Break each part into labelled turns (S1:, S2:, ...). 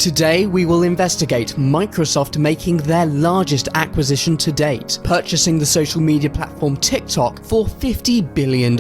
S1: Today we will investigate Microsoft making their largest acquisition to date, purchasing the social media platform TikTok for $50 billion.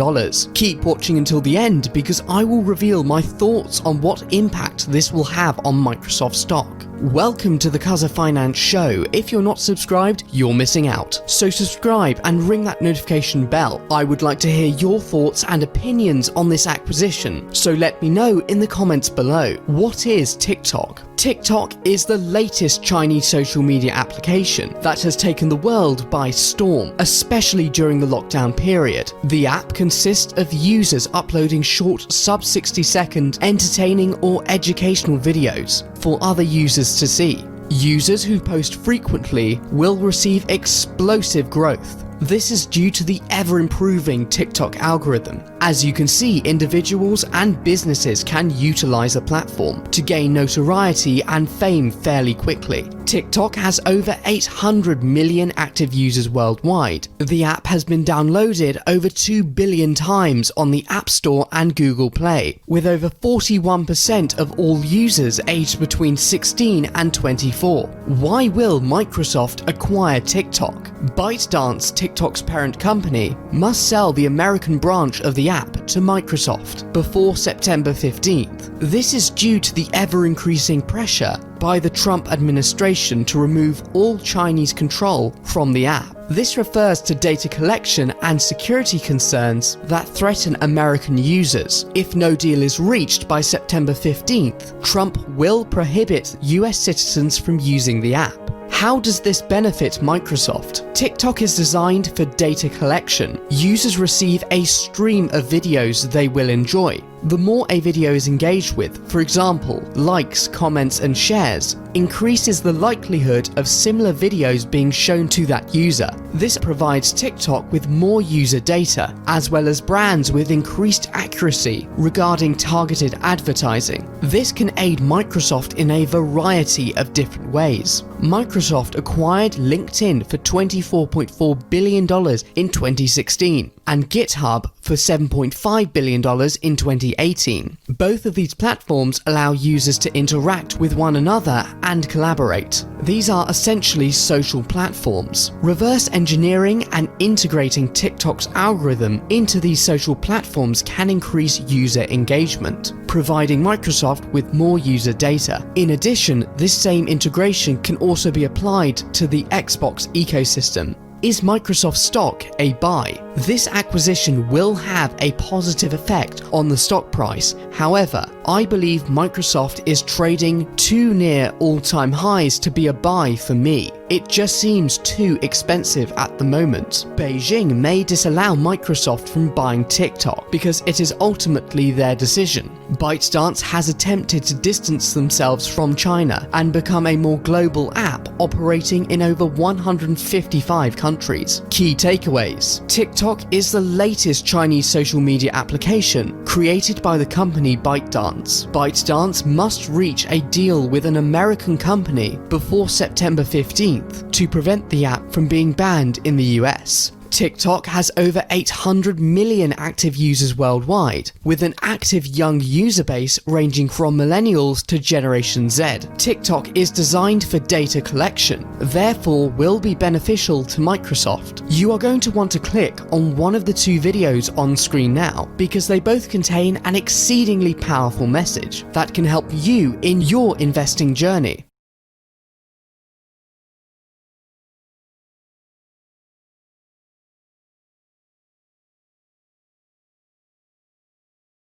S1: Keep watching until the end because I will reveal my thoughts on what impact this will have on Microsoft stock. Welcome to the Kaza Finance Show. If you're not subscribed, you're missing out. So subscribe and ring that notification bell. I would like to hear your thoughts and opinions on this acquisition, so let me know in the comments below. What is TikTok? TikTok is the latest Chinese social media application that has taken the world by storm, especially during the lockdown period. The app consists of users uploading short sub-60-second entertaining or educational videos for other users to see. Users who post frequently will receive explosive growth. This is due to the ever-improving TikTok algorithm. As you can see, individuals and businesses can utilize the platform to gain notoriety and fame fairly quickly. TikTok has over 800 million active users worldwide. The app has been downloaded over 2 billion times on the App Store and Google Play, with over 41% of all users aged between 16 and 24. Why will Microsoft acquire TikTok? ByteDance, TikTok's parent company, must sell the American branch of the app to Microsoft before September 15th. This is due to the ever-increasing pressure by the Trump administration to remove all Chinese control from the app. This refers to data collection and security concerns that threaten American users. If no deal is reached by September 15th, Trump will prohibit US citizens from using the app. How does this benefit Microsoft? TikTok is designed for data collection. Users receive a stream of videos they will enjoy. The more a video is engaged with, for example, likes, comments, and shares, increases the likelihood of similar videos being shown to that user. This provides TikTok with more user data, as well as brands with increased accuracy regarding targeted advertising. This can aid Microsoft in a variety of different ways. Microsoft acquired LinkedIn for $24.4 billion in 2016 and GitHub for $7.5 billion in 2018. Both of these platforms allow users to interact with one another and collaborate. These are essentially social platforms. Reverse engineering and integrating TikTok's algorithm into these social platforms can increase user engagement, providing Microsoft with more user data. In addition, this same integration can also be applied to the Xbox ecosystem. Is Microsoft stock a buy? This acquisition will have a positive effect on the stock price. However, I believe Microsoft is trading too near all-time highs to be a buy for me. It just seems too expensive at the moment. Beijing may disallow Microsoft from buying TikTok because it is ultimately their decision. ByteDance has attempted to distance themselves from China and become a more global app operating in over 155 countries. Key takeaways. TikTok is the latest Chinese social media application created by the company ByteDance. ByteDance must reach a deal with an American company before September 15th to prevent the app from being banned in the US. TikTok has over 800 million active users worldwide, with an active young user base ranging from millennials to Generation Z. TikTok is designed for data collection, therefore will be beneficial to Microsoft. You are going to want to click on one of the two videos on screen now because they both contain an exceedingly powerful message that can help you in your investing journey.